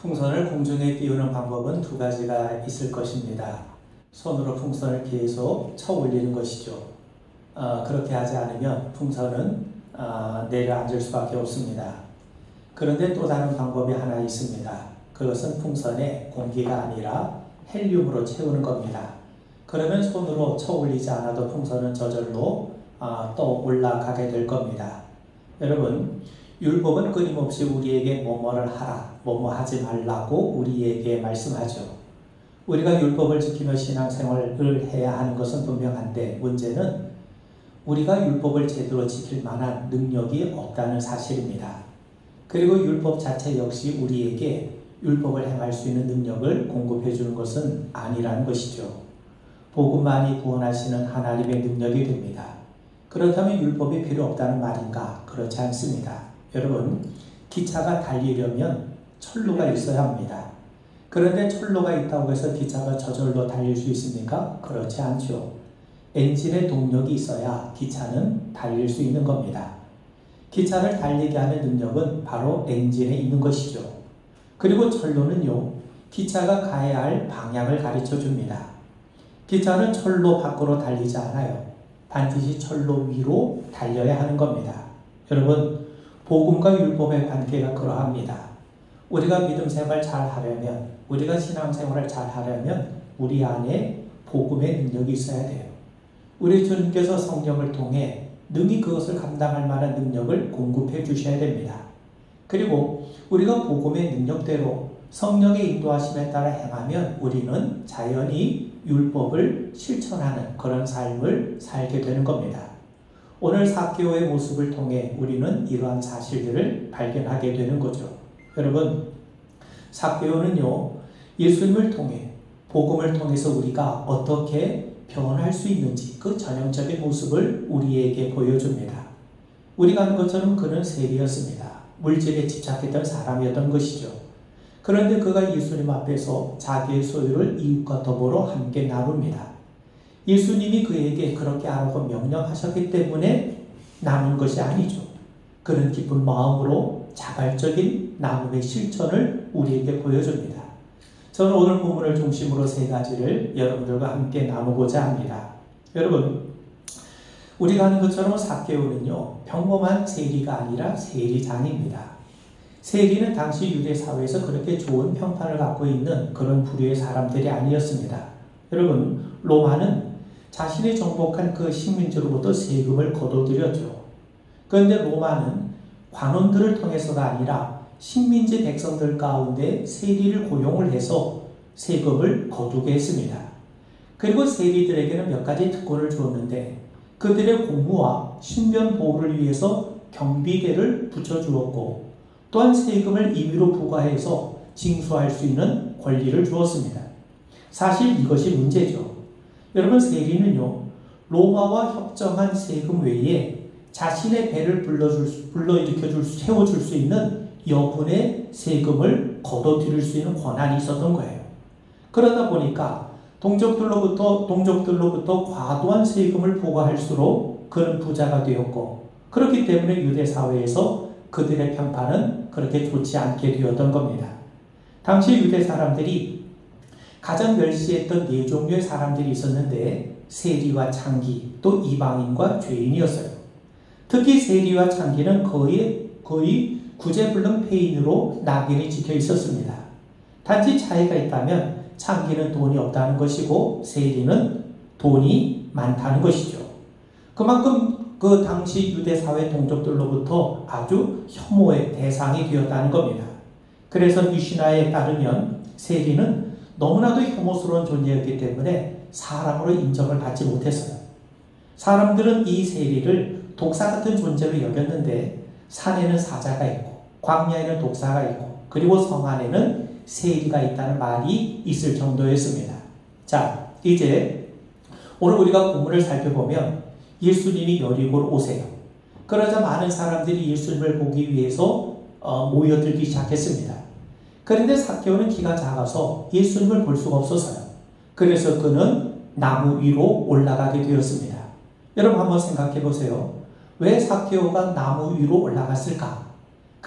풍선을 공중에 띄우는 방법은 두 가지가 있을 것입니다. 손으로 풍선을 계속 쳐 올리는 것이죠. 그렇게 하지 않으면 풍선은 내려앉을 수밖에 없습니다. 그런데 또 다른 방법이 하나 있습니다. 그것은 풍선에 공기가 아니라 헬륨으로 채우는 겁니다. 그러면 손으로 쳐 올리지 않아도 풍선은 저절로 또 올라가게 될 겁니다. 여러분, 율법은 끊임없이 우리에게 뭐뭐를 하라, 뭐뭐 하지 말라고 우리에게 말씀하죠. 우리가 율법을 지키며 신앙생활을 해야 하는 것은 분명한데 문제는 우리가 율법을 제대로 지킬 만한 능력이 없다는 사실입니다. 그리고 율법 자체 역시 우리에게 율법을 행할 수 있는 능력을 공급해 주는 것은 아니라는 것이죠. 복음만이 구원하시는 하나님의 능력이 됩니다. 그렇다면 율법이 필요 없다는 말인가? 그렇지 않습니다. 여러분, 기차가 달리려면 철로가 있어야 합니다. 그런데 철로가 있다고 해서 기차가 저절로 달릴 수 있습니까? 그렇지 않죠. 엔진의 동력이 있어야 기차는 달릴 수 있는 겁니다. 기차를 달리게 하는 능력은 바로 엔진에 있는 것이죠. 그리고 철로는요, 기차가 가야 할 방향을 가르쳐 줍니다. 기차는 철로 밖으로 달리지 않아요. 반드시 철로 위로 달려야 하는 겁니다. 여러분, 복음과 율법의 관계가 그러합니다. 우리가 믿음 생활 잘 하려면, 우리가 신앙 생활을 잘 하려면 우리 안에 복음의 능력이 있어야 돼요. 우리 주님께서 성령을 통해 능히 그것을 감당할 만한 능력을 공급해 주셔야 됩니다. 그리고 우리가 복음의 능력대로 성령의 인도하심에 따라 행하면 우리는 자연히 율법을 실천하는 그런 삶을 살게 되는 겁니다. 오늘 삭개오의 모습을 통해 우리는 이러한 사실들을 발견하게 되는 거죠. 여러분, 삭개오는요, 예수님을 통해 복음을 통해서 우리가 어떻게 변할 수 있는지 그 전형적인 모습을 우리에게 보여줍니다. 우리가 아는 것처럼 그는 세리였습니다. 물질에 집착했던 사람이었던 것이죠. 그런데 그가 예수님 앞에서 자기의 소유를 이웃과 더불어 함께 나눕니다. 예수님이 그에게 그렇게 하라고 명령하셨기 때문에 나눈 것이 아니죠. 그는 기쁜 마음으로 자발적인 나눔의 실천을 우리에게 보여줍니다. 저는 오늘 본문을 중심으로 세 가지를 여러분들과 함께 나누고자 합니다. 여러분, 우리가 아는 것처럼 삭개오는요, 평범한 세리가 아니라 세리장입니다. 세리는 당시 유대 사회에서 그렇게 좋은 평판을 갖고 있는 그런 부류의 사람들이 아니었습니다. 여러분, 로마는 자신이 정복한 그 식민지로부터 세금을 거둬들였죠. 그런데 로마는 관원들을 통해서가 아니라 식민지 백성들 가운데 세리를 고용을 해서 세금을 거두게 했습니다. 그리고 세리들에게는 몇 가지 특권을 주었는데 그들의 공무와 신변 보호를 위해서 경비대를 붙여주었고 또한 세금을 임의로 부과해서 징수할 수 있는 권리를 주었습니다. 사실 이것이 문제죠. 여러분, 세리는요, 로마와 협정한 세금 외에 자신의 배를 채워줄 수 있는 여분의 세금을 거둬들일 수 있는 권한이 있었던 거예요. 그러다 보니까 동족들로부터 과도한 세금을 부과할수록 그는 부자가 되었고, 그렇기 때문에 유대 사회에서 그들의 평판은 그렇게 좋지 않게 되었던 겁니다. 당시 유대 사람들이 가장 멸시했던 네 종류의 사람들이 있었는데 세리와 창기, 또 이방인과 죄인이었어요. 특히 세리와 창기는 거의 구제불능 폐인으로 낙인이 찍혀 있었습니다. 단지 차이가 있다면 창기는 돈이 없다는 것이고 세리는 돈이 많다는 것이죠. 그만큼 그 당시 유대사회 동족들로부터 아주 혐오의 대상이 되었다는 겁니다. 그래서 미시나에 따르면 세리는 너무나도 혐오스러운 존재였기 때문에 사람으로 인정을 받지 못했어요. 사람들은 이 세리를 독사 같은 존재로 여겼는데 산에는 사자가 있고 광야에는 독사가 있고 그리고 성 안에는 세리가 있다는 말이 있을 정도였습니다. 자, 이제 오늘 우리가 본문을 살펴보면 예수님이 여리고로 오세요. 그러자 많은 사람들이 예수님을 보기 위해서 모여들기 시작했습니다. 그런데 삭개오는 키가 작아서 예수님을 볼 수가 없어서요. 그래서 그는 나무 위로 올라가게 되었습니다. 여러분 한번 생각해 보세요. 왜 삭개오가 나무 위로 올라갔을까?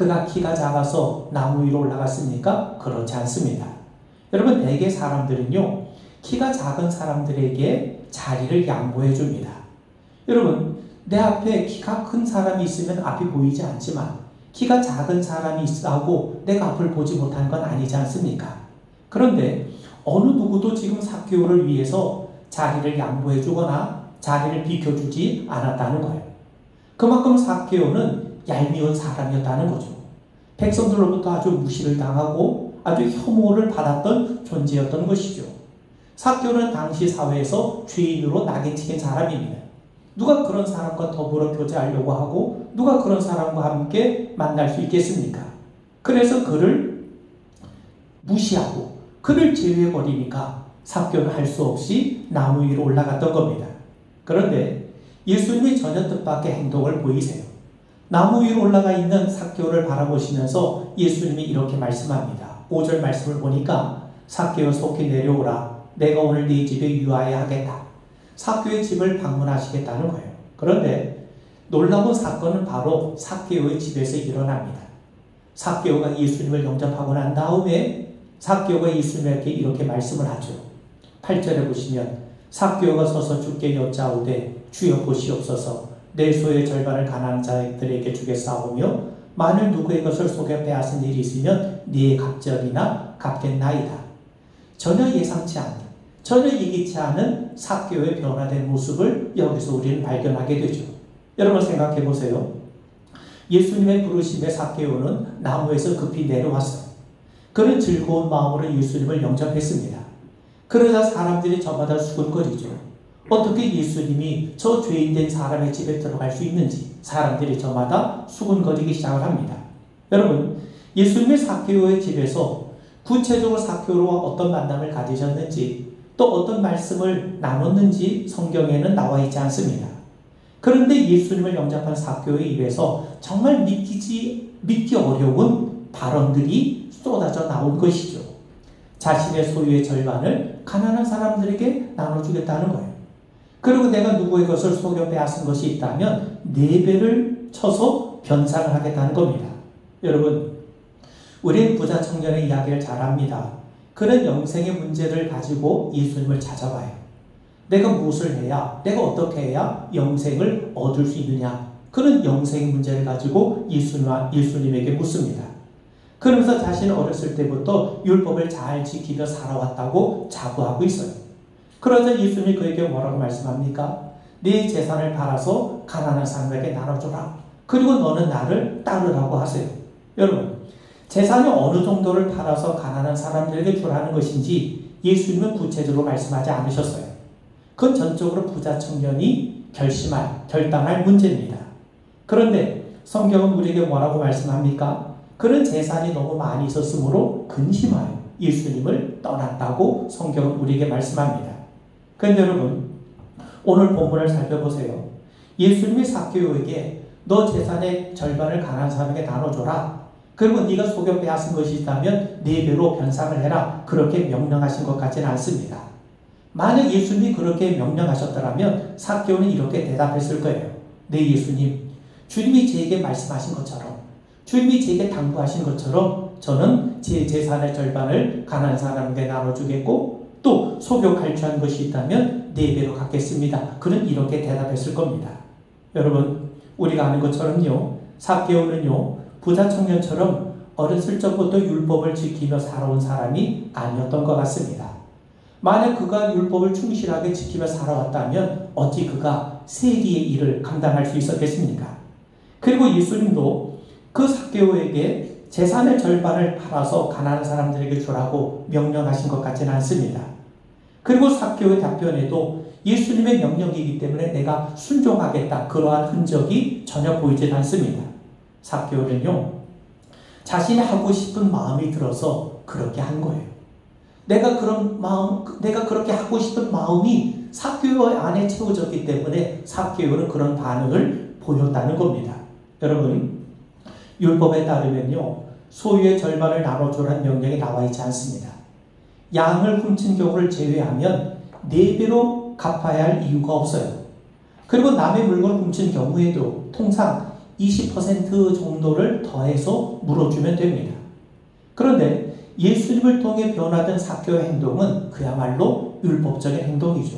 그가 키가 작아서 나무 위로 올라갔습니까? 그렇지 않습니다. 여러분, 대개 사람들은요, 키가 작은 사람들에게 자리를 양보해 줍니다. 여러분, 내 앞에 키가 큰 사람이 있으면 앞이 보이지 않지만 키가 작은 사람이 있다고 내가 앞을 보지 못한 건 아니지 않습니까? 그런데 어느 누구도 지금 삭개오를 위해서 자리를 양보해 주거나 자리를 비켜주지 않았다는 거예요. 그만큼 삭개오는 얄미운 사람이었다는 거죠. 백성들로부터 아주 무시를 당하고 아주 혐오를 받았던 존재였던 것이죠. 삭개오는 당시 사회에서 죄인으로 낙인찍힌 사람입니다. 누가 그런 사람과 더불어 교제하려고 하고 누가 그런 사람과 함께 만날 수 있겠습니까? 그래서 그를 무시하고 그를 제외해버리니까 삭개오는 할 수 없이 나무 위로 올라갔던 겁니다. 그런데 예수님이 전혀 뜻밖의 행동을 보이세요. 나무 위로 올라가 있는 삭개오를 바라보시면서 예수님이 이렇게 말씀합니다. 5절 말씀을 보니까 삭개오 속히 내려오라. 내가 오늘 네 집에 유하여 하겠다. 삭개오의 집을 방문하시겠다는 거예요. 그런데 놀라운 사건은 바로 삭개오의 집에서 일어납니다. 삭개오가 예수님을 영접하고 난 다음에 삭개오가 예수님에게 이렇게 말씀을 하죠. 8절에 보시면 삭개오가 서서 주께 여짜오되 주여 보시옵소서 내 소유의 절반을 가난한 자들에게 주겠사오며 만일 누구의 것을 속여 빼앗은 일이 있으면 네의 갑절이나 갚겠나이다. 전혀 예상치 않는, 전혀 예기치 않은 삭개오의 변화된 모습을 여기서 우리는 발견하게 되죠. 여러분 생각해 보세요. 예수님의 부르심에 삭개오는 나무에서 급히 내려왔어요. 그는 즐거운 마음으로 예수님을 영접했습니다. 그러자 사람들이 저마다 수군거리죠. 어떻게 예수님이 저 죄인된 사람의 집에 들어갈 수 있는지 사람들이 저마다 수군거리기 시작을 합니다. 여러분, 예수님의 삭개오의 집에서 구체적으로 삭개오와 어떤 만남을 가지셨는지 또 어떤 말씀을 나눴는지 성경에는 나와 있지 않습니다. 그런데 예수님을 영접한 삭개오의 입에서 정말 믿기 어려운 발언들이 쏟아져 나온 것이죠. 자신의 소유의 절반을 가난한 사람들에게 나눠주겠다는 거예요. 그리고 내가 누구의 것을 속여 빼앗은 것이 있다면 4배를 쳐서 변상을 하겠다는 겁니다. 여러분, 우리는 부자 청년의 이야기를 잘 압니다. 그는 영생의 문제를 가지고 예수님을 찾아와요. 내가 무엇을 해야, 내가 어떻게 해야 영생을 얻을 수 있느냐. 그는 영생의 문제를 가지고 예수님에게 묻습니다. 그러면서 자신은 어렸을 때부터 율법을 잘 지키며 살아왔다고 자부하고 있어요. 그러자 예수님이 그에게 뭐라고 말씀합니까? 네 재산을 팔아서 가난한 사람에게 나눠줘라. 그리고 너는 나를 따르라고 하세요. 여러분, 재산이 어느 정도를 팔아서 가난한 사람들에게 주라는 것인지 예수님은 구체적으로 말씀하지 않으셨어요. 그건 전적으로 부자 청년이 결단할 문제입니다. 그런데 성경은 우리에게 뭐라고 말씀합니까? 그런 재산이 너무 많이 있었으므로 근심하여 예수님을 떠났다고 성경은 우리에게 말씀합니다. 그런데 여러분, 오늘 본문을 살펴보세요. 예수님이 삭개오에게 너 재산의 절반을 가난한 사람에게 나눠줘라. 그리고 네가 속여 빼앗은 것이 있다면 4배로 변상을 해라. 그렇게 명령하신 것 같지는 않습니다. 만약 예수님이 그렇게 명령하셨더라면 삭개오는 이렇게 대답했을 거예요. 네, 예수님, 주님이 제게 말씀하신 것처럼, 주님이 제게 당부하신 것처럼 저는 제 재산의 절반을 가난한 사람에게 나눠주겠고 또 속여 갈취한 것이 있다면 4배로 갚겠습니다. 그는 이렇게 대답했을 겁니다. 여러분, 우리가 아는 것처럼요, 삭개오는요 부자 청년처럼 어렸을 적부터 율법을 지키며 살아온 사람이 아니었던 것 같습니다. 만약 그가 율법을 충실하게 지키며 살아왔다면 어찌 그가 세리의 일을 감당할 수 있었겠습니까? 그리고 예수님도 그 삭개오에게 재산의 절반을 팔아서 가난한 사람들에게 주라고 명령하신 것 같지는 않습니다. 그리고 삭개오의 답변에도 예수님의 명령이기 때문에 내가 순종하겠다, 그러한 흔적이 전혀 보이지 않습니다. 삭개오는요, 자신이 하고 싶은 마음이 들어서 그렇게 한 거예요. 내가 그렇게 하고 싶은 마음이 삭개오 안에 채워졌기 때문에 삭개오는 그런 반응을 보였다는 겁니다. 여러분, 율법에 따르면요, 소유의 절반을 나눠주라는 명령이 나와 있지 않습니다. 양을 훔친 경우를 제외하면 4배로 갚아야 할 이유가 없어요. 그리고 남의 물건을 훔친 경우에도 통상 20% 정도를 더해서 물어주면 됩니다. 그런데 예수님을 통해 변화된 삭개오의 행동은 그야말로 율법적인 행동이죠.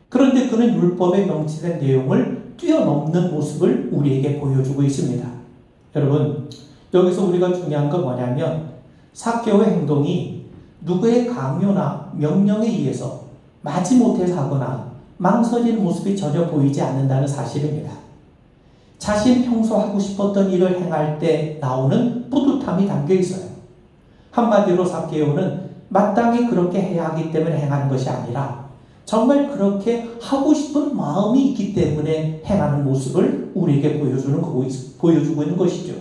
그런데 그는 율법에 명시된 내용을 뛰어넘는 모습을 우리에게 보여주고 있습니다. 여러분, 여기서 우리가 중요한 건 뭐냐면 삭개오의 행동이 누구의 강요나 명령에 의해서 마지못해서 하거나 망설이는 모습이 전혀 보이지 않는다는 사실입니다. 자신이 평소 하고 싶었던 일을 행할 때 나오는 뿌듯함이 담겨 있어요. 한마디로 삭개오는 마땅히 그렇게 해야 하기 때문에 행하는 것이 아니라 정말 그렇게 하고 싶은 마음이 있기 때문에 행하는 모습을 우리에게 보여주고 있는 것이죠.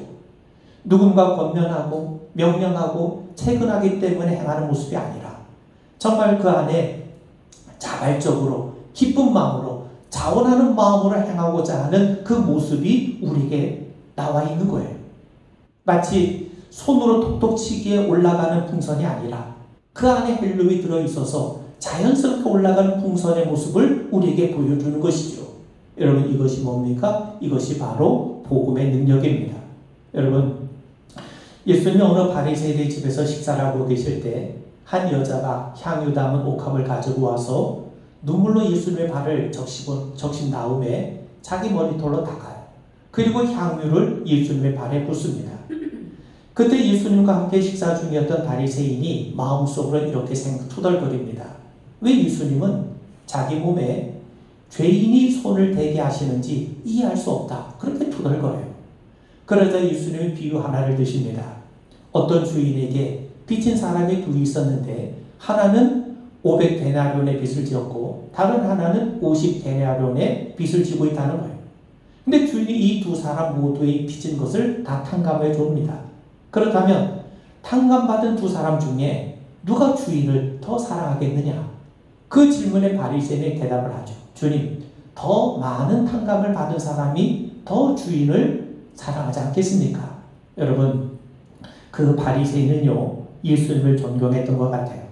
누군가 권면하고 명령하고 채근하기 때문에 행하는 모습이 아니라 정말 그 안에 자발적으로 기쁜 마음으로 자원하는 마음으로 행하고자 하는 그 모습이 우리에게 나와 있는 거예요. 마치 손으로 톡톡 치기에 올라가는 풍선이 아니라 그 안에 헬륨이 들어있어서 자연스럽게 올라가는 풍선의 모습을 우리에게 보여주는 것이죠. 여러분, 이것이 뭡니까? 이것이 바로 복음의 능력입니다. 여러분, 예수님이 어느 바리새인의 집에서 식사를 하고 계실 때 한 여자가 향유 담은 옥합을 가지고 와서 눈물로 예수님의 발을 적신 다음에 자기 머리털로 닦아요. 그리고 향유를 예수님의 발에 붓습니다. 그때 예수님과 함께 식사 중이었던 바리새인이 마음속으로 이렇게 투덜거립니다. 왜 예수님은 자기 몸에 죄인이 손을 대게 하시는지 이해할 수 없다. 그렇게 투덜거려요. 그러자 예수님이 비유 하나를 드십니다. 어떤 주인에게 빚진 사람이 둘이 있었는데 하나는 500데나리온의 빚을 지었고 다른 하나는 50데나리온의 빚을 지고 있다는 거예요. 근데 주인이 이 두 사람 모두의 빚진 것을 다 탕감해 줍니다. 그렇다면 탕감받은 두 사람 중에 누가 주인을 더 사랑하겠느냐? 그 질문에 바리새인이 대답을 하죠. 주님, 더 많은 탕감을 받은 사람이 더 주인을 사랑하지 않겠습니까? 여러분, 그 바리새인은요, 예수님을 존경했던 것 같아요.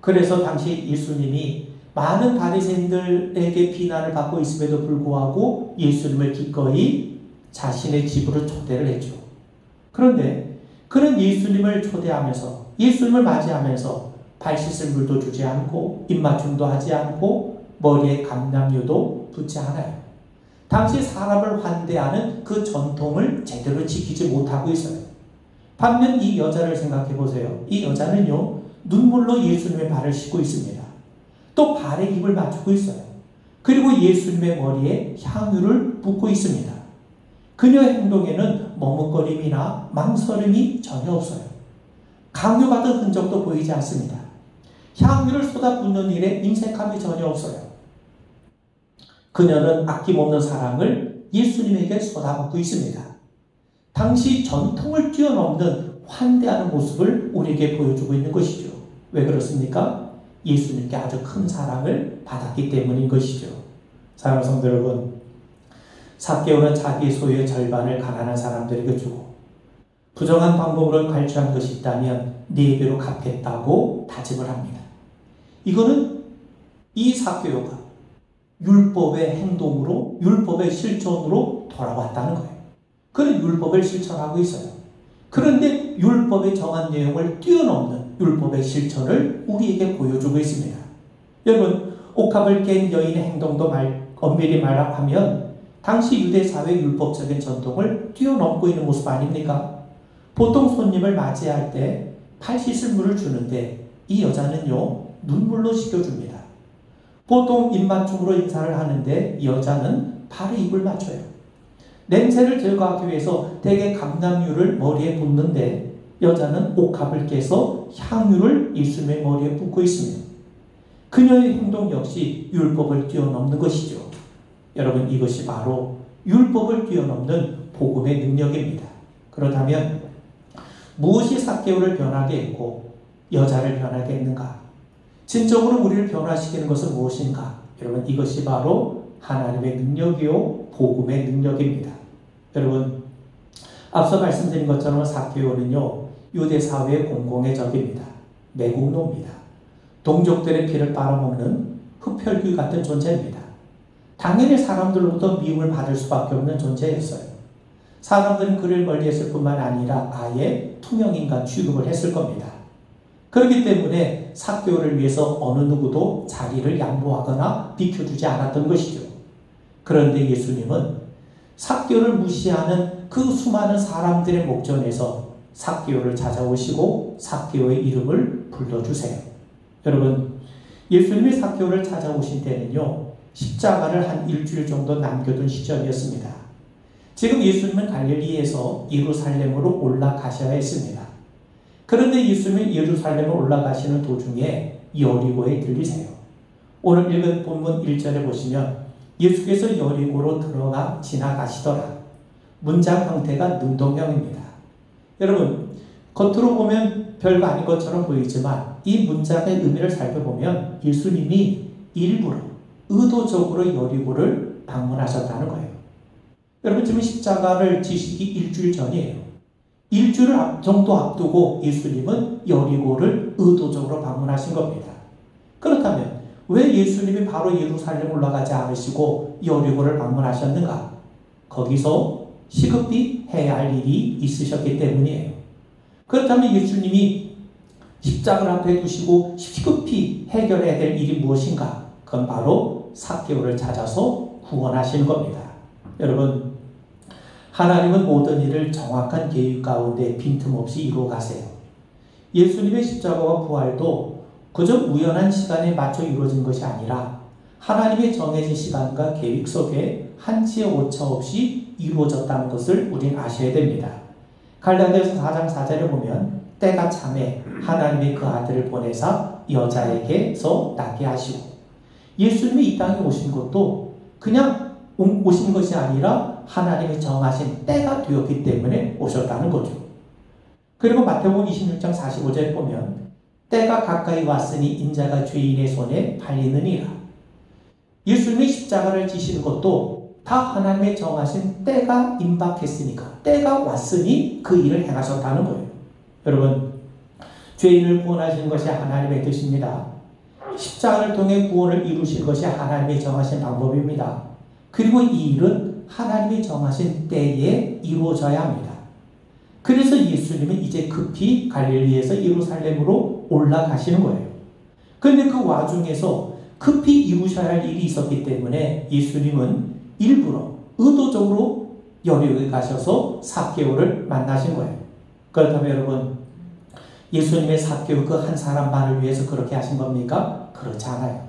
그래서 당시 예수님이 많은 바리새인들에게 비난을 받고 있음에도 불구하고 예수님을 기꺼이 자신의 집으로 초대를 했죠. 그런데 그는 예수님을 초대하면서 예수님을 맞이하면서 발 씻을 물도 주지 않고 입맞춤도 하지 않고 머리에 감람유도 붓지 않아요. 당시 사람을 환대하는 그 전통을 제대로 지키지 못하고 있어요. 반면 이 여자를 생각해 보세요. 이 여자는요, 눈물로 예수님의 발을 씻고 있습니다. 또 발에 입을 맞추고 있어요. 그리고 예수님의 머리에 향유를 붓고 있습니다. 그녀의 행동에는 머뭇거림이나 망설임이 전혀 없어요. 강요받은 흔적도 보이지 않습니다. 향유를 쏟아붓는 일에 인색함이 전혀 없어요. 그녀는 아낌없는 사랑을 예수님에게 쏟아붓고 있습니다. 당시 전통을 뛰어넘는 환대하는 모습을 우리에게 보여주고 있는 것이죠. 왜 그렇습니까? 예수님께 아주 큰 사랑을 받았기 때문인 것이죠. 사랑하는 성도 여러분, 삭개오는 자기 소유의 절반을 가난한 사람들에게 주고 부정한 방법으로 갈취한 것이 있다면 4배로 갚겠다고 다짐을 합니다. 이거는 이 삭개오가 율법의 행동으로, 율법의 실천으로 돌아왔다는 거예요. 그는 율법을 실천하고 있어요. 그런데 율법의 정한 내용을 뛰어넘는 율법의 실천을 우리에게 보여주고 있습니다. 여러분, 옥합을 깬 여인의 행동도 엄밀히 말하면 당시 유대 사회 율법적인 전통을 뛰어넘고 있는 모습 아닙니까? 보통 손님을 맞이할 때 팔 씻을 물을 주는데 이 여자는요, 눈물로 씻겨줍니다. 보통 입맞춤으로 인사를 하는데 이 여자는 발에 입을 맞춰요. 냄새를 제거하기 위해서 대개 감람유를 머리에 붓는데 여자는 옥합을 깨서 향유를 예수님의 머리에 붓고 있습니다. 그녀의 행동 역시 율법을 뛰어넘는 것이죠. 여러분, 이것이 바로 율법을 뛰어넘는 복음의 능력입니다. 그렇다면 무엇이 삭개오를 변하게 했고 여자를 변하게 했는가? 진정으로 우리를 변화시키는 것은 무엇인가? 여러분, 이것이 바로 하나님의 능력이요 복음의 능력입니다. 여러분, 앞서 말씀드린 것처럼 삭개오는요, 유대 사회의 공공의 적입니다. 매국노입니다. 동족들의 피를 빨아먹는 흡혈귀 같은 존재입니다. 당연히 사람들로부터 미움을 받을 수밖에 없는 존재였어요. 사람들은 그를 멀리했을 뿐만 아니라 아예 투명인간 취급을 했을 겁니다. 그렇기 때문에 삭개오를 위해서 어느 누구도 자리를 양보하거나 비켜주지 않았던 것이죠. 그런데 예수님은 삭개오를 무시하는 그 수많은 사람들의 목전에서 삭개오를 찾아오시고 삭개오의 이름을 불러주세요. 여러분, 예수님이 삭개오를 찾아오신 때는요, 십자가를 한 일주일 정도 남겨둔 시절이었습니다. 지금 예수님은 갈릴리에서 예루살렘으로 올라가셔야 했습니다. 그런데 예수님이 예루살렘에 올라가시는 도중에 여리고에 들리세요. 오늘 읽은 본문 1절에 보시면 예수께서 여리고로 지나가시더라. 문장 형태가 능동형입니다. 여러분, 겉으로 보면 별거 아닌 것처럼 보이지만 이 문장의 의미를 살펴보면 예수님이 일부러 의도적으로 여리고를 방문하셨다는 거예요. 여러분, 지금 십자가를 지시기 일주일 전이에요. 일주일 정도 앞두고 예수님은 여리고를 의도적으로 방문하신 겁니다. 그렇다면 왜 예수님이 바로 예루살렘 올라가지 않으시고 여리고를 방문하셨는가? 거기서 시급히 해야 할 일이 있으셨기 때문이에요. 그렇다면 예수님이 십자가를 앞에 두시고 시급히 해결해야 될 일이 무엇인가? 그건 바로 삭개오를 찾아서 구원하시는 겁니다. 여러분, 하나님은 모든 일을 정확한 계획 가운데 빈틈없이 이루어 가세요. 예수님의 십자가와 부활도 그저 우연한 시간에 맞춰 이루어진 것이 아니라 하나님의 정해진 시간과 계획 속에 한치의 오차 없이 이루어졌다는 것을 우리는 아셔야 됩니다. 갈라디아서 4장 4절에 보면 때가 참에 하나님의 그 아들을 보내사 여자에게서 낳게 하시고, 예수님이 이 땅에 오신 것도 그냥 오신 것이 아니라 하나님이 정하신 때가 되었기 때문에 오셨다는 거죠. 그리고 마태복음 26장 45절에 보면 때가 가까이 왔으니 인자가 죄인의 손에 팔리느니라. 예수님이 십자가를 지시는 것도 다 하나님의 정하신 때가 임박했으니까, 때가 왔으니 그 일을 행하셨다는 거예요. 여러분, 죄인을 구원하시는 것이 하나님의 뜻입니다. 십자가를 통해 구원을 이루신 것이 하나님이 정하신 방법입니다. 그리고 이 일은 하나님이 정하신 때에 이루어져야 합니다. 그래서 예수님은 이제 급히 갈릴리에서 예루살렘으로 올라가시는 거예요. 그런데 그 와중에서 급히 이루셔야 할 일이 있었기 때문에 예수님은 일부러 의도적으로 여리고에 가셔서 삭개오를 만나신 거예요. 그렇다면 여러분, 예수님의 삭개오 그 한 사람만을 위해서 그렇게 하신 겁니까? 그렇지 않아요.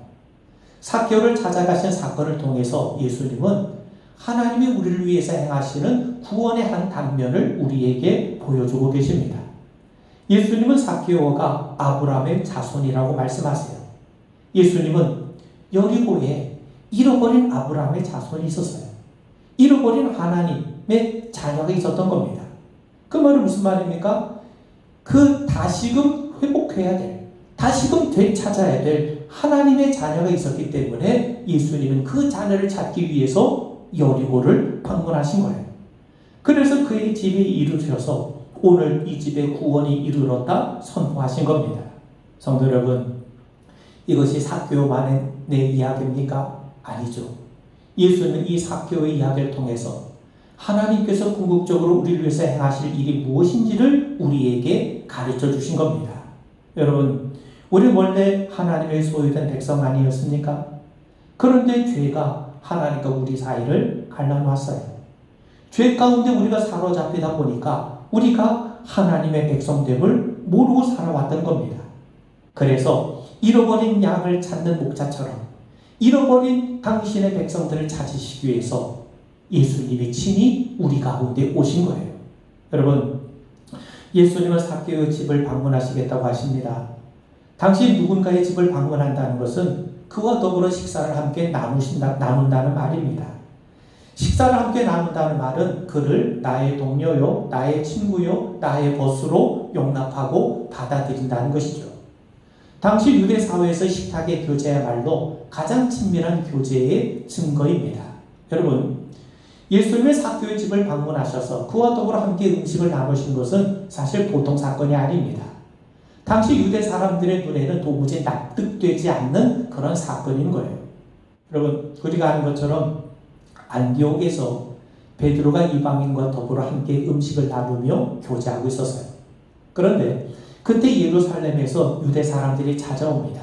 삭개오를 찾아가신 사건을 통해서 예수님은 하나님이 우리를 위해서 행하시는 구원의 한 단면을 우리에게 보여주고 계십니다. 예수님은 삭개오가 아브라함의 자손이라고 말씀하세요. 예수님은 여리고에 잃어버린 아브라함의 자손이 있었어요. 잃어버린 하나님의 자녀가 있었던 겁니다. 그 말은 무슨 말입니까? 그 다시금 회복해야 될, 다시금 되찾아야 될 하나님의 자녀가 있었기 때문에 예수님은 그 자녀를 찾기 위해서 여리고를 방문하신 거예요. 그래서 그의 집에 이르셔서 오늘 이 집에 구원이 이르렀다 선포하신 겁니다. 성도 여러분, 이것이 삭개오만의 내 이야기입니까? 아니죠. 예수님은 이 삭개오의 이야기를 통해서 하나님께서 궁극적으로 우리를 위해서 행하실 일이 무엇인지를 우리에게 가르쳐 주신 겁니다. 여러분, 우리 원래 하나님의 소유된 백성 아니었습니까? 그런데 죄가 하나님과 우리 사이를 갈라놨어요. 죄 가운데 우리가 사로잡히다 보니까 우리가 하나님의 백성됨을 모르고 살아왔던 겁니다. 그래서 잃어버린 양을 찾는 목자처럼 잃어버린 당신의 백성들을 찾으시기 위해서 예수님이 친히 우리 가운데 오신 거예요. 여러분, 예수님은 삭개오의 집을 방문하시겠다고 하십니다. 당시 누군가의 집을 방문한다는 것은 그와 더불어 식사를 함께 나눈다는 말입니다. 식사를 함께 나눈다는 말은 그를 나의 동료요, 나의 친구요, 나의 벗으로 용납하고 받아들인다는 것이죠. 당시 유대 사회에서 식탁의 교제야말로 가장 친밀한 교제의 증거입니다. 여러분, 예수님의 삭개오의 집을 방문하셔서 그와 더불어 함께 음식을 나누신 것은 사실 보통 사건이 아닙니다. 당시 유대 사람들의 눈에는 도무지 납득되지 않는 그런 사건인 거예요. 여러분, 우리가 아는 것처럼 안디옥에서 베드로가 이방인과 더불어 함께 음식을 나누며 교제하고 있었어요. 그런데 그때 예루살렘에서 유대 사람들이 찾아옵니다.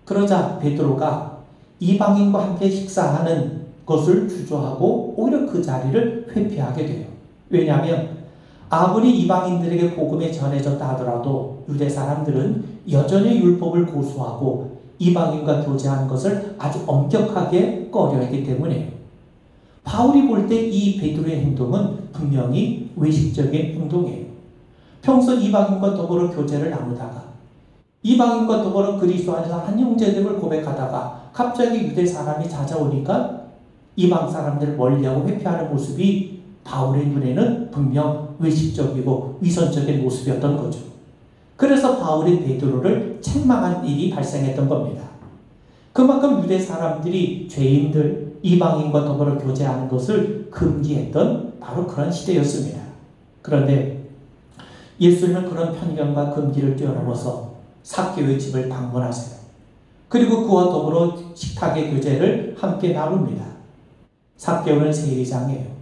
그러자 베드로가 이방인과 함께 식사하는 것을 주저하고 오히려 그 자리를 회피하게 돼요. 왜냐하면 아무리 이방인들에게 복음이 전해졌다 하더라도 유대 사람들은 여전히 율법을 고수하고 이방인과 교제하는 것을 아주 엄격하게 꺼려하기 때문이에요. 바울이 볼 때 이 베드로의 행동은 분명히 외식적인 행동이에요. 평소 이방인과 더불어 교제를 나누다가 이방인과 더불어 그리스도 안에서 한 형제됨을 고백하다가 갑자기 유대 사람이 찾아오니까 이방 사람들을 멀리하고 회피하는 모습이 바울의 눈에는 분명 외식적이고 위선적인 모습이었던 거죠. 그래서 바울이 베드로를 책망한 일이 발생했던 겁니다. 그만큼 유대 사람들이 죄인들, 이방인과 더불어 교제하는 것을 금기했던 바로 그런 시대였습니다. 그런데 예수님은 그런 편견과 금기를 뛰어넘어서 삭개오의 집을 방문하세요. 그리고 그와 더불어 식탁의 교제를 함께 나눕니다. 삭개오는 세리장이에요.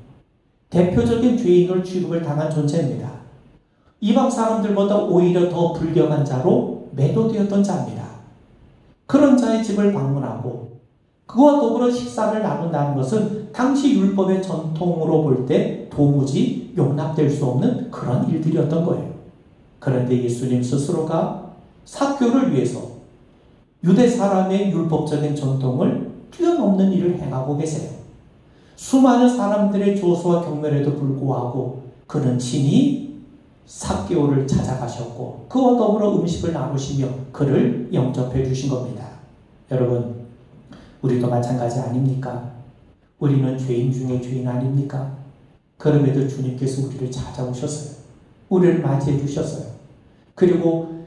대표적인 죄인으로 취급을 당한 존재입니다. 이방 사람들보다 오히려 더 불경한 자로 매도되었던 자입니다. 그런 자의 집을 방문하고 그와 더불어 식사를 나눈다는 것은 당시 율법의 전통으로 볼 때 도무지 용납될 수 없는 그런 일들이었던 거예요. 그런데 예수님 스스로가 삭개오를 위해서 유대 사람의 율법적인 전통을 뛰어넘는 일을 행하고 계세요. 수많은 사람들의 조소와 경멸에도 불구하고 그는 친히 삭개오를 찾아가셨고 그와 더불어 음식을 나누시며 그를 영접해 주신 겁니다. 여러분, 우리도 마찬가지 아닙니까? 우리는 죄인 중에 죄인 아닙니까? 그럼에도 주님께서 우리를 찾아오셨어요. 우리를 맞이해 주셨어요. 그리고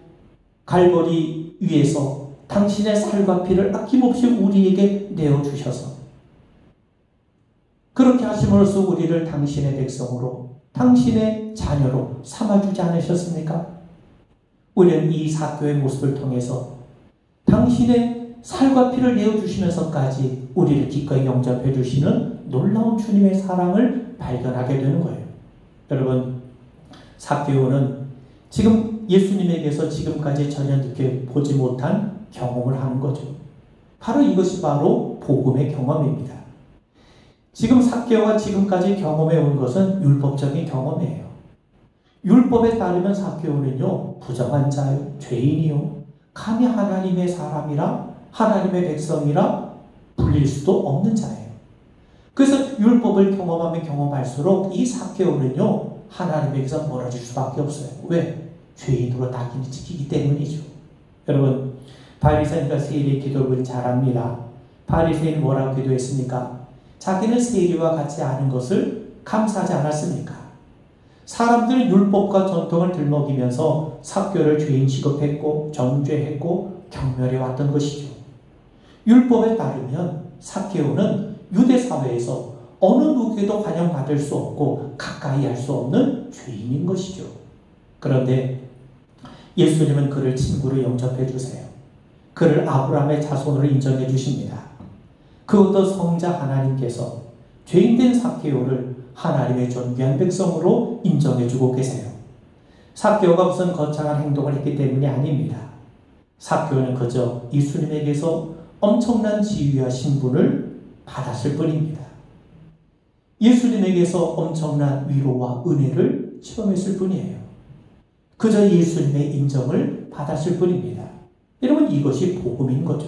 갈보리 위에서 당신의 살과 피를 아낌없이 우리에게 내어주셔서 그렇게 하심으로써 우리를 당신의 백성으로, 당신의 자녀로 삼아주지 않으셨습니까? 우리는 이 삭개오의 모습을 통해서 당신의 살과 피를 내어주시면서까지 우리를 기꺼이 영접해 주시는 놀라운 주님의 사랑을 발견하게 되는 거예요. 여러분, 삭개오는 지금 예수님에게서 지금까지 전혀 느껴보지 못한 경험을 하는 거죠. 바로 이것이 바로 복음의 경험입니다. 지금 삭개오가 지금까지 경험해 온 것은 율법적인 경험이에요. 율법에 따르면 삭개오는요, 부정한 자요, 죄인이요, 감히 하나님의 사람이라 하나님의 백성이라 불릴 수도 없는 자예요. 그래서 율법을 경험하면 경험할수록 이 삭개오는요, 하나님에게서 멀어질 수밖에 없어요. 왜? 죄인으로 낙인이 찍히기 때문이죠. 여러분, 바리새인과 세리의 기도를 잘 압니다. 바리새인은 뭐라고 기도했습니까? 자기는 세리와 같지 않은 것을 감사하지 않았습니까? 사람들은 율법과 전통을 들먹이면서 삭개오를 죄인 취급했고 정죄했고 경멸해 왔던 것이죠. 율법에 따르면 삭개오는 유대 사회에서 어느 누구에도 환영받을 수 없고 가까이 할 수 없는 죄인인 것이죠. 그런데 예수님은 그를 친구로 영접해 주세요. 그를 아브라함의 자손으로 인정해 주십니다. 그것도 성자 하나님께서 죄인된 삭개오를 하나님의 존귀한 백성으로 인정해주고 계세요. 삭개오가 무슨 거창한 행동을 했기 때문이 아닙니다. 삭개오는 그저 예수님에게서 엄청난 지위와 신분을 받았을 뿐입니다. 예수님에게서 엄청난 위로와 은혜를 체험했을 뿐이에요. 그저 예수님의 인정을 받았을 뿐입니다. 여러분, 이것이 복음인 거죠.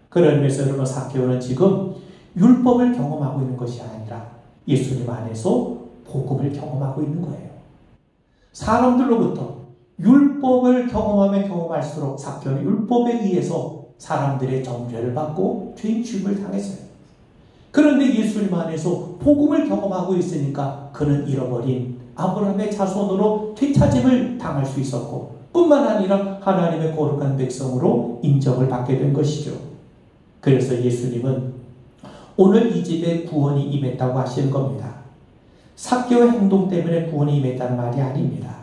그런 의미에서 여러분, 삭개오는 지금 율법을 경험하고 있는 것이 아니라 예수님 안에서 복음을 경험하고 있는 거예요. 사람들로부터 율법을 경험하면 경험할수록 삭개오는 율법에 의해서 사람들의 정죄를 받고 죄인 취급을 당했어요. 그런데 예수님 안에서 복음을 경험하고 있으니까 그는 잃어버린 아브라함의 자손으로 되찾음을 당할 수 있었고 뿐만 아니라 하나님의 거룩한 백성으로 인정을 받게 된 것이죠. 그래서 예수님은 오늘 이 집에 구원이 임했다고 하시는 겁니다. 삭개오의 행동 때문에 구원이 임했다는 말이 아닙니다.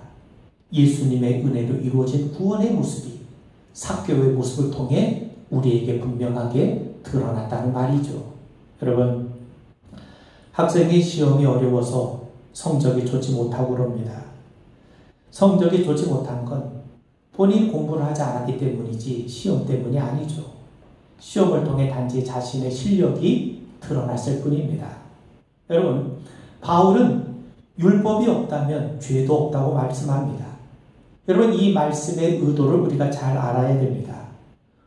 예수님의 은혜로 이루어진 구원의 모습이 삭개오의 모습을 통해 우리에게 분명하게 드러났다는 말이죠. 여러분, 학생이 시험이 어려워서 성적이 좋지 못하고 그럽니다. 성적이 좋지 못한 건 본인 공부를 하지 않았기 때문이지 시험 때문이 아니죠. 시험을 통해 단지 자신의 실력이 드러났을 뿐입니다. 여러분, 바울은 율법이 없다면 죄도 없다고 말씀합니다. 여러분, 이 말씀의 의도를 우리가 잘 알아야 됩니다.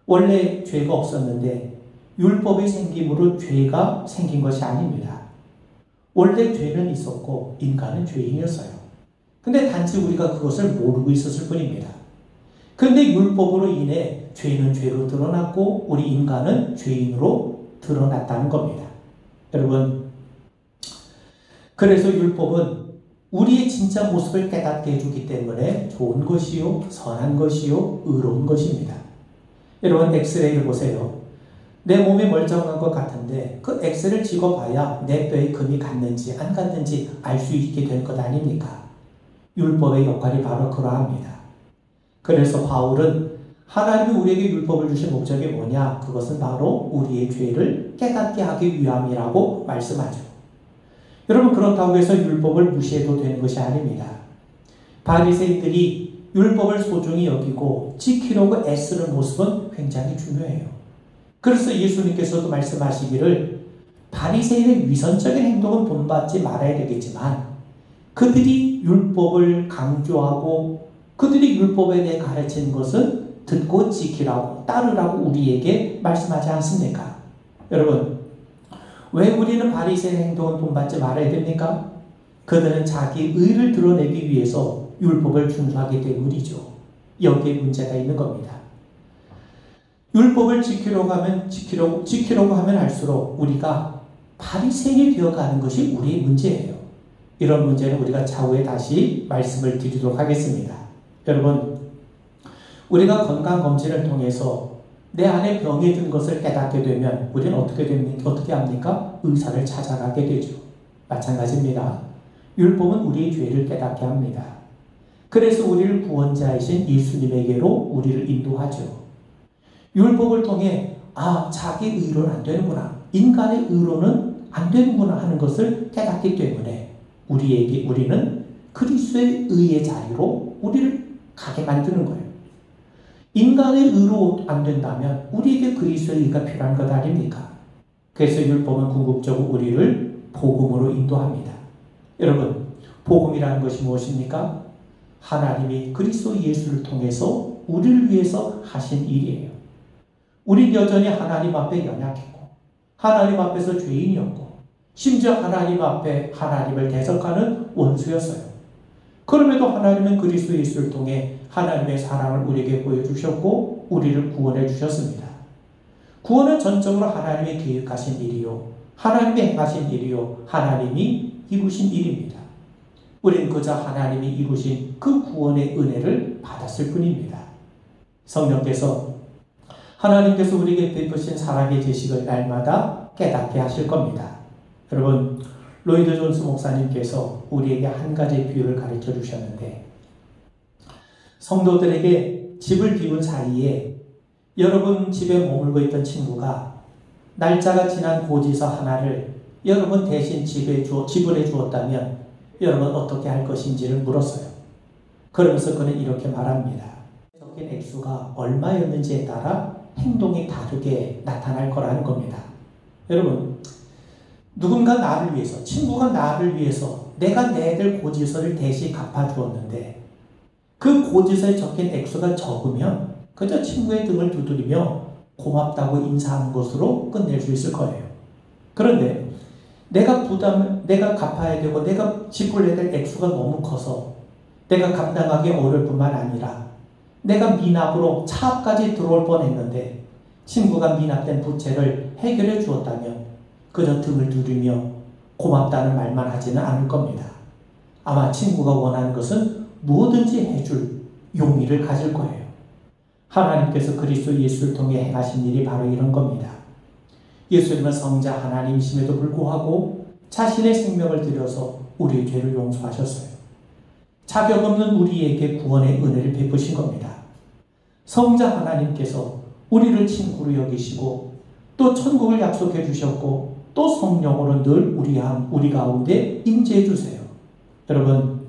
원래 죄가 없었는데 율법이 생김으로 죄가 생긴 것이 아닙니다. 원래 죄는 있었고 인간은 죄인이었어요. 근데 단지 우리가 그것을 모르고 있었을 뿐입니다. 근데 율법으로 인해 죄는 죄로 드러났고 우리 인간은 죄인으로 드러났다는 겁니다. 여러분, 그래서 율법은 우리의 진짜 모습을 깨닫게 해주기 때문에 좋은 것이요, 선한 것이요, 의로운 것입니다. 여러분, 엑스레이를 보세요. 내 몸이 멀쩡한 것 같은데 그 엑스를 찍어봐야 내 뼈에 금이 갔는지 안 갔는지 알 수 있게 될 것 아닙니까? 율법의 역할이 바로 그러합니다. 그래서 바울은 하나님이 우리에게 율법을 주신 목적이 뭐냐? 그것은 바로 우리의 죄를 깨닫게 하기 위함이라고 말씀하죠. 여러분, 그렇다고 해서 율법을 무시해도 되는 것이 아닙니다. 바리새인들이 율법을 소중히 여기고 지키려고 애쓰는 모습은 굉장히 중요해요. 그래서 예수님께서도 말씀하시기를 바리새인의 위선적인 행동은 본받지 말아야 되겠지만 그들이 율법을 강조하고 그들이 율법에 대해 가르치는 것은 듣고 지키라고 따르라고 우리에게 말씀하지 않습니까? 여러분, 왜 우리는 바리새인 행동은 본받지 말아야 됩니까? 그들은 자기 의를 드러내기 위해서 율법을 준수하기 때문이죠. 여기에 문제가 있는 겁니다. 율법을 지키려고 하면 할수록 우리가 바리새인이 되어가는 것이 우리의 문제예요. 이런 문제는 우리가 차후에 다시 말씀을 드리도록 하겠습니다. 여러분, 우리가 건강검진을 통해서 내 안에 병이 든 것을 깨닫게 되면 우리는 어떻게 합니까? 의사를 찾아가게 되죠. 마찬가지입니다. 율법은 우리의 죄를 깨닫게 합니다. 그래서 우리를 구원자이신 예수님에게로 우리를 인도하죠. 율법을 통해 자기 의로는 안 되는구나, 인간의 의로는 안 되는구나 하는 것을 깨닫기 때문에 우리는 그리스도의 의의 자리로 우리를 가게 만드는 거예요. 인간의 의로 안 된다면 우리에게 그리스도의 의가 필요한 것 아닙니까? 그래서 율법은 궁극적으로 우리를 복음으로 인도합니다. 여러분, 복음이라는 것이 무엇입니까? 하나님이 그리스도 예수를 통해서 우리를 위해서 하신 일이에요. 우린 여전히 하나님 앞에 연약했고 하나님 앞에서 죄인이었고 심지어 하나님 앞에 하나님을 대적하는 원수였어요. 그럼에도 하나님은 그리스도 예수를 통해 하나님의 사랑을 우리에게 보여주셨고 우리를 구원해 주셨습니다. 구원은 전적으로 하나님이 계획하신 일이요, 하나님이 행하신 일이요, 하나님이 이루신 일입니다. 우리는 그저 하나님이 이루신 그 구원의 은혜를 받았을 뿐입니다. 성령께서 하나님께서 우리에게 베푸신 사랑의 지식을 날마다 깨닫게 하실 겁니다. 여러분, 로이드 존스 목사님께서 우리에게 한 가지 비유를 가르쳐 주셨는데, 성도들에게 집을 비운 사이에 여러분 집에 머물고 있던 친구가 날짜가 지난 고지서 하나를 여러분 대신 지불해 주었다면 여러분 어떻게 할 것인지를 물었어요. 그러면서 그는 이렇게 말합니다. 적힌 액수가 얼마였는지에 따라 행동이 다르게 나타날 거라는 겁니다. 여러분, 누군가 나를 위해서, 친구가 나를 위해서 내가 내들 고지서를 대신 갚아주었는데 그 고지서에 적힌 액수가 적으면 그저 친구의 등을 두드리며 고맙다고 인사하는 것으로 끝낼 수 있을 거예요. 그런데 내가 갚아야 되고 내가 지불해야 될 액수가 너무 커서 내가 감당하기 어려울 뿐만 아니라 내가 미납으로 차압까지 들어올 뻔했는데 친구가 미납된 부채를 해결해 주었다면 그저 등을 두드리며 고맙다는 말만 하지는 않을 겁니다. 아마 친구가 원하는 것은 무엇든지 해줄 용의를 가질 거예요. 하나님께서 그리스도 예수를 통해 행하신 일이 바로 이런 겁니다. 예수님은 성자 하나님이심에도 불구하고 자신의 생명을 들여서 우리의 죄를 용서하셨어요. 자격 없는 우리에게 구원의 은혜를 베푸신 겁니다. 성자 하나님께서 우리를 친구로 여기시고 또 천국을 약속해 주셨고 또 성령으로 늘 우리 가운데 임재해 주세요. 여러분,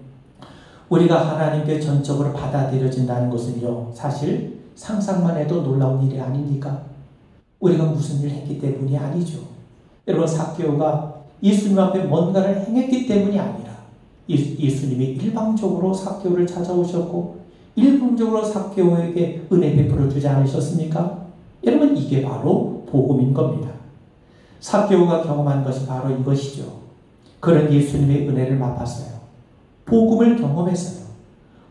우리가 하나님께 전적으로 받아들여진다는 것은요, 사실 상상만 해도 놀라운 일이 아닙니까? 우리가 무슨 일을 했기 때문이 아니죠. 여러분, 삭개오가 예수님 앞에 뭔가를 행했기 때문이 아니라 예수님이 일방적으로 삭개오를 찾아오셨고 일방적으로 삭개오에게 은혜 베풀어 주지 않으셨습니까? 여러분, 이게 바로 복음인 겁니다. 삭개오가 경험한 것이 바로 이것이죠. 그런 예수님의 은혜를 맛봤어요. 복음을 경험했어요.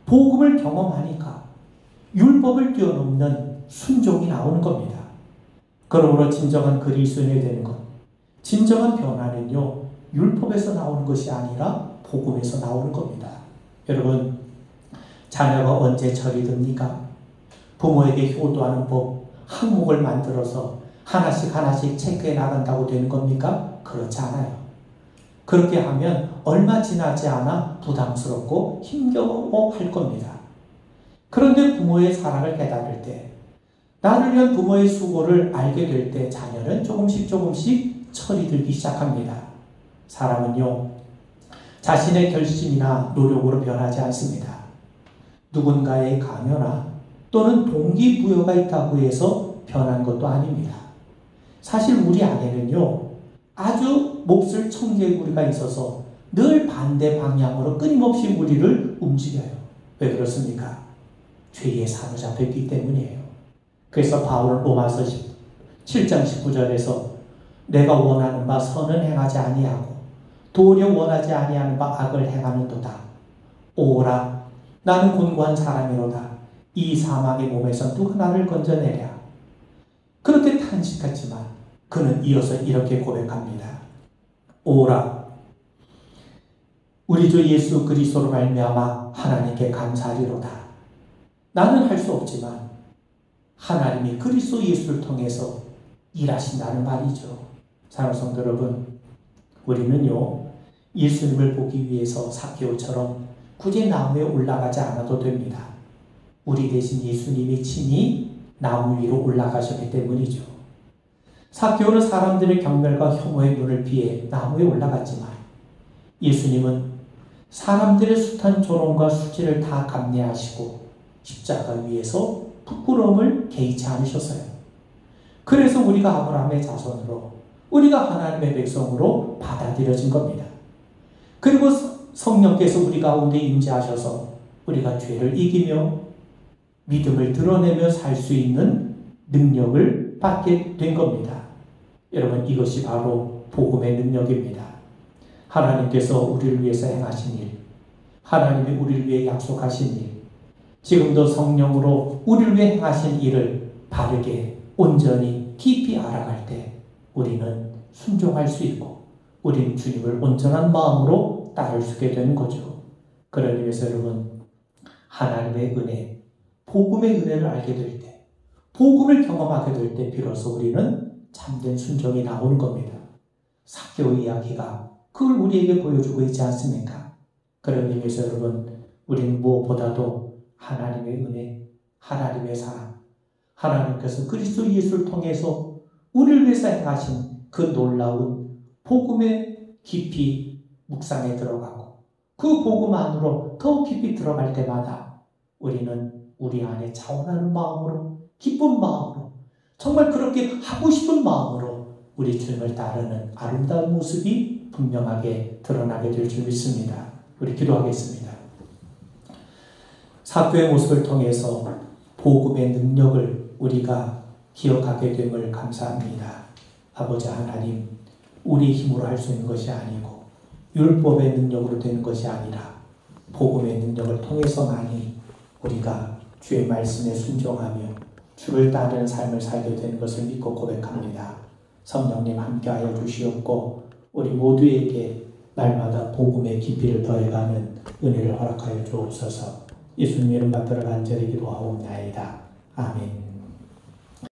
복음을 경험하니까 율법을 뛰어넘는 순종이 나오는 겁니다. 그러므로 진정한 그리스도인이 되는 것, 진정한 변화는요, 율법에서 나오는 것이 아니라 복음에서 나오는 겁니다. 여러분, 자녀가 언제 철이 듭니까? 부모에게 효도하는 법, 항목을 만들어서 하나씩 체크해 나간다고 되는 겁니까? 그렇지 않아요. 그렇게 하면 얼마 지나지 않아 부담스럽고 힘겨워할 겁니다. 그런데 부모의 사랑을 깨달을 때, 나를 위한 부모의 수고를 알게 될 때 자녀는 조금씩 철이 들기 시작합니다. 사람은요, 자신의 결심이나 노력으로 변하지 않습니다. 누군가의 강요나 또는 동기부여가 있다고 해서 변한 것도 아닙니다. 사실 우리 안에는요, 아주 몹쓸 청개구리가 있어서 늘 반대 방향으로 끊임없이 우리를 움직여요. 왜 그렇습니까? 죄에 사로잡혔기 때문이에요. 그래서 바울은 로마서 7장 19절에서 내가 원하는 바 선은 행하지 아니하고 도리어 원하지 아니하는 바 악을 행하는도다. 오라, 나는 곤고한 사람이로다. 이 사망의 몸에서 누가 나를 건져내랴. 그렇게 탄식했지만 그는 이어서 이렇게 고백합니다. 오라, 우리 주 예수 그리스도로 말미암아 하나님께 감사하리로다. 나는 할 수 없지만 하나님이 그리스도 예수를 통해서 일하신다는 말이죠. 사랑하는 성도 여러분, 우리는요, 예수님을 보기 위해서 삭개오처럼 굳이 나무에 올라가지 않아도 됩니다. 우리 대신 예수님이 친히 나무 위로 올라가셨기 때문이죠. 삭개오는 사람들의 경멸과 혐오의 눈을 피해 나무에 올라갔지만 예수님은 사람들의 숱한 조롱과 수치를 다 감내하시고 십자가 위에서 부끄러움을 개의치 않으셨어요. 그래서 우리가 아브라함의 자손으로, 우리가 하나님의 백성으로 받아들여진 겁니다. 그리고 성령께서 우리 가운데 임재하셔서 우리가 죄를 이기며 믿음을 드러내며 살 수 있는 능력을 받게 된 겁니다. 여러분, 이것이 바로 복음의 능력입니다. 하나님께서 우리를 위해서 행하신 일, 하나님이 우리를 위해 약속하신 일, 지금도 성령으로 우리를 위해 행하신 일을 바르게, 온전히, 깊이 알아갈 때 우리는 순종할 수 있고 우리는 주님을 온전한 마음으로 따를 수 있게 되는 거죠. 그러기 위해서 여러분, 하나님의 은혜, 복음의 은혜를 알게 될 때, 복음을 경험하게 될 때 비로소 우리는 참된 순종이 나오는 겁니다. 삭개오 이야기가 그걸 우리에게 보여주고 있지 않습니까? 그러기 위해서 여러분, 우리는 무엇보다도 하나님의 은혜, 하나님의 사랑, 하나님께서 그리스도 예수를 통해서 우리를 위해서 행하신 그 놀라운 복음의 깊이 묵상에 들어가고 그 복음 안으로 더 깊이 들어갈 때마다 우리는 우리 안에 자원하는 마음으로, 기쁜 마음으로, 정말 그렇게 하고 싶은 마음으로 우리 주님을 따르는 아름다운 모습이 분명하게 드러나게 될 줄 믿습니다. 우리 기도하겠습니다. 삭개오의 모습을 통해서 복음의 능력을 우리가 기억하게 됨을 감사합니다. 아버지 하나님, 우리 힘으로 할 수 있는 것이 아니고 율법의 능력으로 되는 것이 아니라 복음의 능력을 통해서만이 우리가 주의 말씀에 순종하며 주를 따르는 삶을 살게 되는 것을 믿고 고백합니다. 성령님 함께하여 주시옵고 우리 모두에게 날마다 복음의 깊이를 더해가는 은혜를 허락하여 주옵소서. 예수님 이름 받들어 간절히 기도하옵나이다. 아멘.